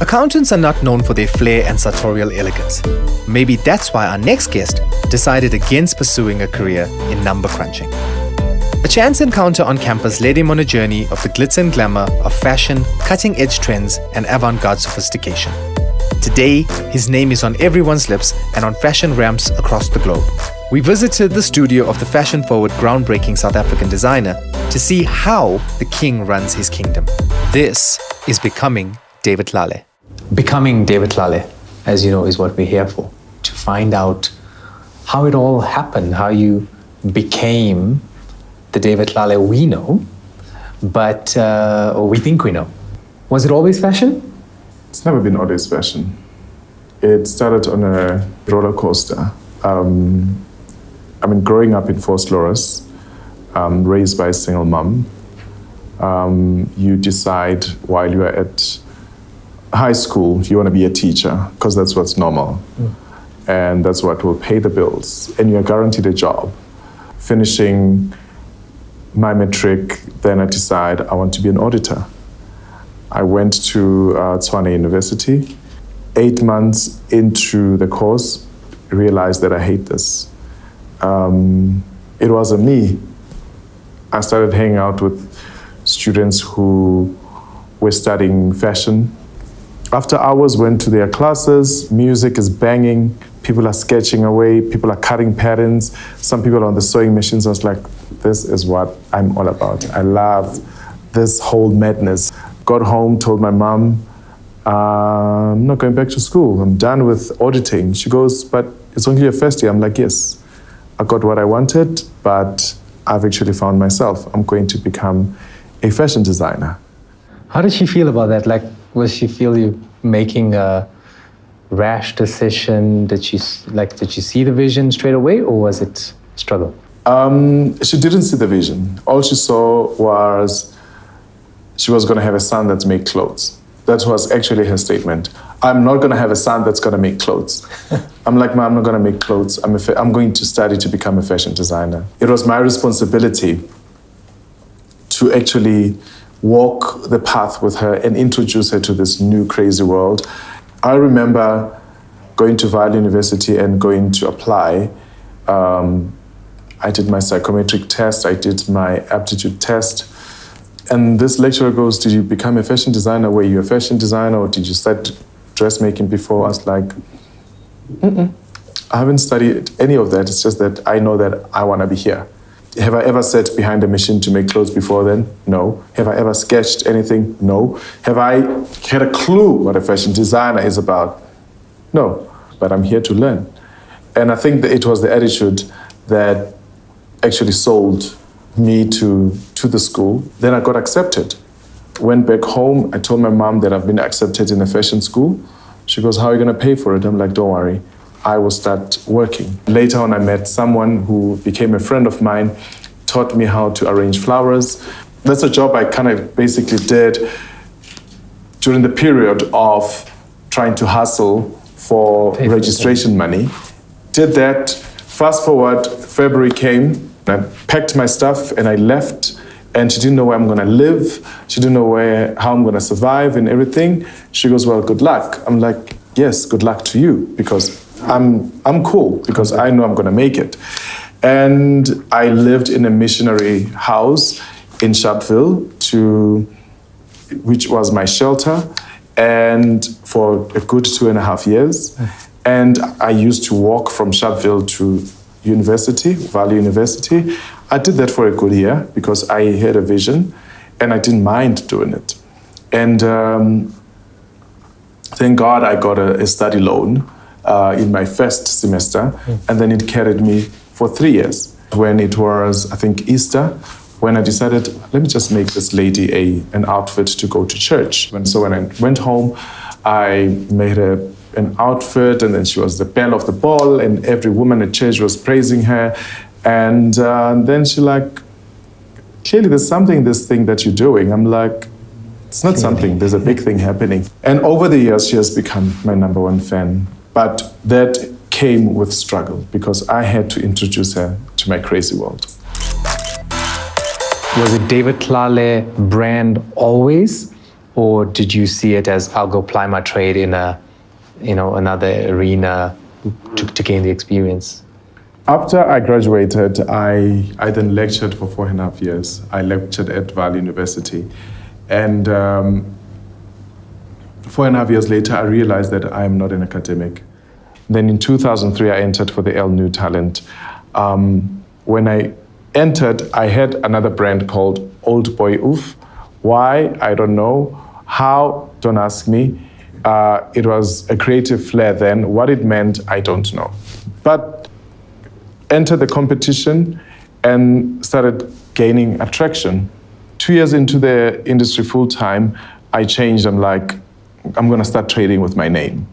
Accountants are not known for their flair and sartorial elegance. Maybe that's why our next guest decided against pursuing a career in number crunching. A chance encounter on campus led him on a journey of the glitz and glamour of fashion, cutting-edge trends, and avant-garde sophistication. Today, his name is on everyone's lips and on fashion ramps across the globe. We visited the studio of the fashion-forward, groundbreaking South African designer to see how the king runs his kingdom. This is Becoming David Tlale. Becoming David Tlale, as you know, is what we're here for. To find out how it all happened, how you became the David Tlale we know, but or we think we know. Was it always fashion? It's never been always fashion. It started on a roller coaster. Growing up in Fort Loris, raised by a single mom, you decide while you are at high school, you want to be a teacher because that's what's normal. And that's what will pay the bills. And you're guaranteed a job. Finishing my matric, then I decide I want to be an auditor. I went to Tlale University. 8 months into the course, realized that I hate this. It wasn't me. I started hanging out with students who were studying fashion. After hours, went to their classes, music is banging, people are sketching away, people are cutting patterns, some people are on the sewing machines. I was like, this is what I'm all about. I love this whole madness. Got home, told my mom, I'm not going back to school. I'm done with auditing. She goes, but it's only your first year. I'm like, yes, I got what I wanted, but I've actually found myself. I'm going to become a fashion designer. How did she feel about that? Like, was she feel you making a rash decision? Did she see the vision straight away, or was it a struggle? She didn't see the vision. All she saw was she was going to have a son that's make clothes. That was actually her statement. I'm not going to have a son that's going to make clothes. I'm like, Mom, I'm not going to make clothes. I'm going to study to become a fashion designer. It was my responsibility to actually walk the path with her and introduce her to this new crazy world. I remember going to Vaal University and going to apply. I did my psychometric test, I did my aptitude test. And this lecturer goes, did you become a fashion designer? Were you a fashion designer or did you start dressmaking before? I was like, I haven't studied any of that. It's just that I know that I want to be here. Have I ever sat behind a machine to make clothes before then? No. Have I ever sketched anything? No. Have I had a clue what a fashion designer is about? No. But I'm here to learn. And I think that it was the attitude that actually sold me to the school. Then I got accepted. Went back home. I told my mom that I've been accepted in a fashion school. She goes, how are you going to pay for it? I'm like, don't worry. I will start working. Later on, I met someone who became a friend of mine, taught me how to arrange flowers. That's a job I kind of basically did during the period of trying to hustle for registration money. Did that. Fast forward, February came. I packed my stuff and I left. And she didn't know where I'm going to live. She didn't know how I'm going to survive and everything. She goes, well, good luck. I'm like, yes, good luck to you, because I'm cool, because I know I'm going to make it. And I lived in a missionary house in Sharpeville, which was my shelter, and for a good 2.5 years. And I used to walk from Sharpeville to university, Vaal University. I did that for a good year because I had a vision and I didn't mind doing it. And thank God I got a study loan in my first semester, and then it carried me for 3 years. When it was, I think, Easter, when I decided, let me just make this lady an outfit to go to church. And so when I went home, I made an outfit, and then she was the belle of the ball, and every woman at church was praising her. And then she like, clearly there's something, this thing that you're doing. I'm like, it's not something, there's a big thing happening. And over the years, she has become my #1 fan. But that came with struggle because I had to introduce her to my crazy world. Was it David Tlale brand always? or did you see it as I'll go ply my trade in another arena to gain the experience? After I graduated, I then lectured for 4.5 years. I lectured at Tlale University. And 4.5 years later, I realized that I am not an academic. Then in 2003, I entered for the L New Talent. When I entered, I had another brand called Old Boy Oof. Why? I don't know. How? Don't ask me. It was a creative flair then. What it meant, I don't know. But entered the competition and started gaining attraction. 2 years into the industry full time, I changed. I'm like, I'm gonna start trading with my name.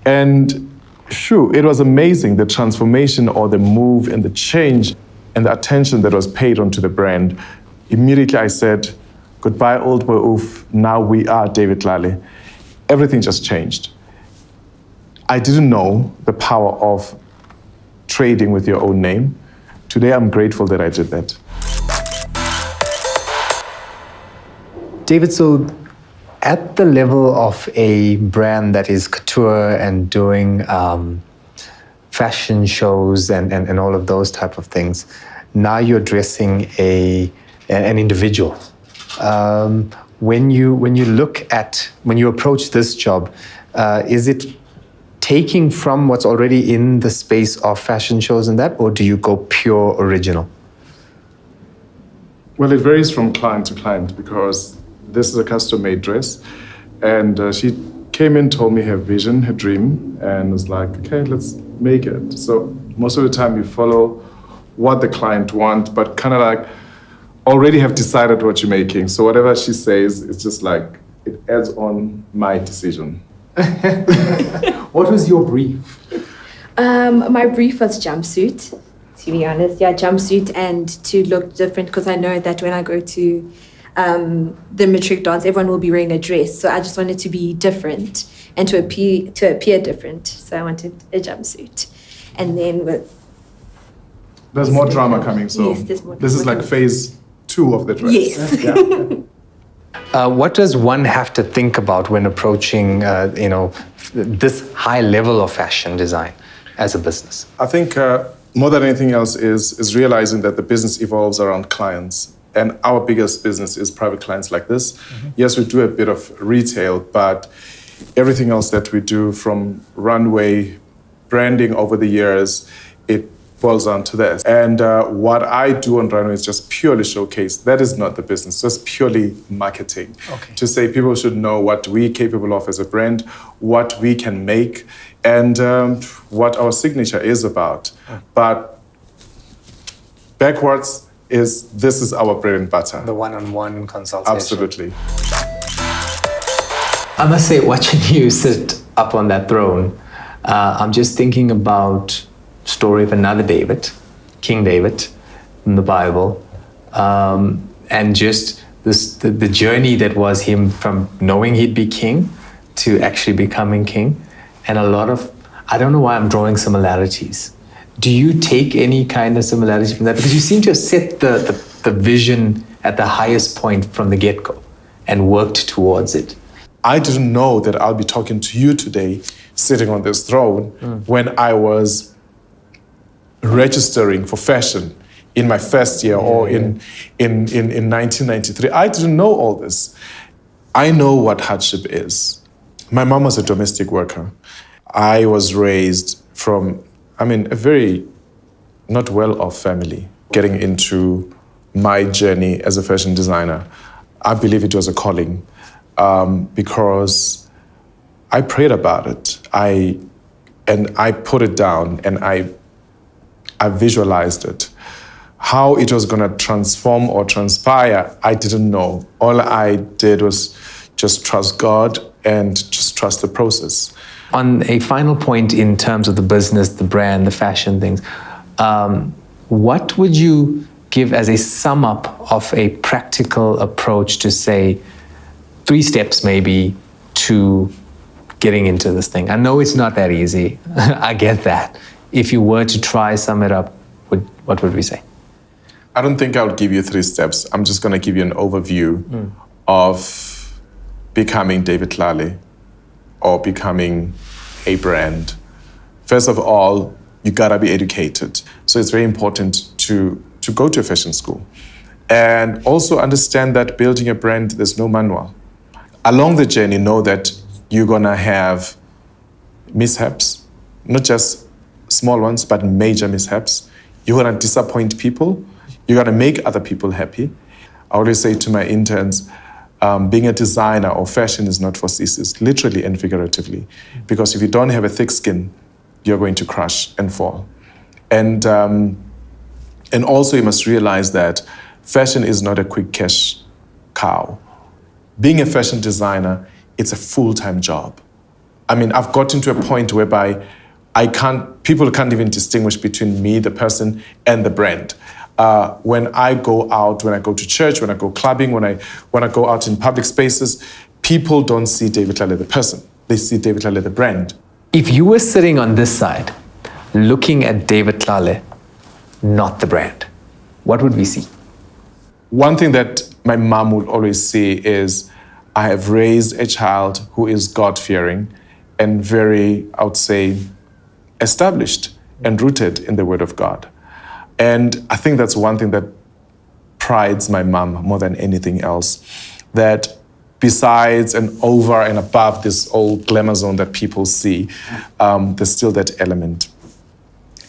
And sure, it was amazing, the transformation or the move and the change and the attention that was paid onto the brand. Immediately I said, goodbye, Old Boy Oof. Now we are David Tlale. Everything just changed. I didn't know the power of trading with your own name. Today, I'm grateful that I did that. David, so at the level of a brand that is couture and doing fashion shows and all of those type of things, now you're addressing an individual. When you approach this job, is it taking from what's already in the space of fashion shows and that, or do you go pure original? Well, it varies from client to client because this is a custom-made dress. And she came in, told me her vision, her dream, and was like, okay, let's make it. So most of the time you follow what the client wants, but kind of like already have decided what you're making. So whatever she says, it's just like, it adds on my decision. What was your brief? My brief was jumpsuit, to be honest. Yeah, jumpsuit and to look different because I know that when I go to the matric dance, everyone will be wearing a dress. So I just wanted to be different and to appear different. So I wanted a jumpsuit. And then there's more drama coming, so yes, there's more this is like phase 2 of the dress. Yes. Yeah. What does one have to think about when approaching, this high level of fashion design as a business? I think more than anything else is realizing that the business evolves around clients. And our biggest business is private clients like this. Mm-hmm. Yes, we do a bit of retail, but everything else that we do from runway, branding over the years, it boils down to this. And what I do on runway is just purely showcase. That is not the business, just purely marketing. Okay. To say people should know what we're capable of as a brand, what we can make, and what our signature is about. Mm. But backwards, this is our bread and butter. The one-on-one consultation. Absolutely. I must say, watching you sit up on that throne, I'm just thinking about story of another David, King David, in the Bible, and just the journey that was him from knowing he'd be king to actually becoming king, and I don't know why I'm drawing similarities. Do you take any kind of similarity from that? Because you seem to have set the vision at the highest point from the get-go and worked towards it. I didn't know that I'll be talking to you today, sitting on this throne, when I was registering for fashion in my first year or in 1993. I didn't know all this. I know what hardship is. My mom was a domestic worker. I was raised from a very not well-off family. Getting into my journey as a fashion designer, I believe it was a calling because I prayed about it. I put it down and I visualized it. How it was going to transform or transpire, I didn't know. All I did was just trust God and just trust the process. On a final point in terms of the business, the brand, the fashion things, what would you give as a sum up of a practical approach to say 3 steps maybe to getting into this thing? I know it's not that easy. I get that. If you were to try sum it up, what would we say? I don't think I would give you 3 steps. I'm just going to give you an overview of becoming David Tlale or becoming a brand. First of all, you gotta be educated. So it's very important to go to a fashion school. And also understand that building a brand, there's no manual. Along the journey, know that you're gonna have mishaps, not just small ones, but major mishaps. You're gonna disappoint people. You're gonna make other people happy. I always say to my interns, being a designer or fashion is not for sissies, literally and figuratively. Because if you don't have a thick skin, you're going to crush and fall. And also you must realize that fashion is not a quick cash cow. Being a fashion designer, it's a full-time job. I mean, I've gotten to a point whereby people can't even distinguish between me, the person, and the brand. When I go out, when I go to church, when I go clubbing, when I go out in public spaces, people don't see David Tlale the person. They see David Tlale the brand. If you were sitting on this side, looking at David Tlale, not the brand, what would we see? One thing that my mom would always say is, I have raised a child who is God-fearing and very, I would say, established and rooted in the Word of God. And I think that's one thing that prides my mom more than anything else, that besides and over and above this old glamour zone that people see, there's still that element.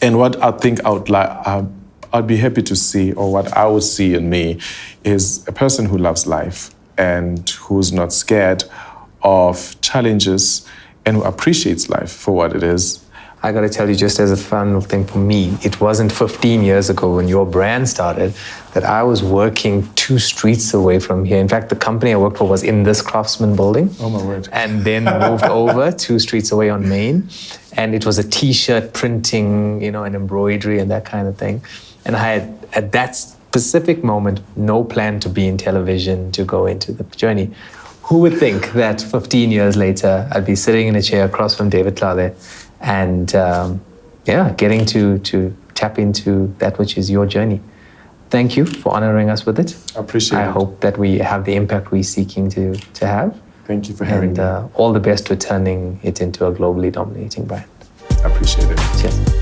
And what I think I'd be happy to see, or what I would see in me, is a person who loves life and who's not scared of challenges and who appreciates life for what it is. I got to tell you, just as a final thing for me, it wasn't 15 years ago when your brand started that I was working 2 streets away from here. In fact, the company I worked for was in this Craftsman building. Oh my word. And then moved over 2 streets away on Main. And it was a t-shirt printing, and embroidery and that kind of thing. And I had, at that specific moment, no plan to be in television, to go into the journey. Who would think that 15 years later, I'd be sitting in a chair across from David Tlale and getting to tap into that which is your journey. Thank you for honoring us with it. I appreciate it. I hope that we have the impact we're seeking to have. Thank you for having me. And all the best with turning it into a globally dominating brand. I appreciate it. Cheers.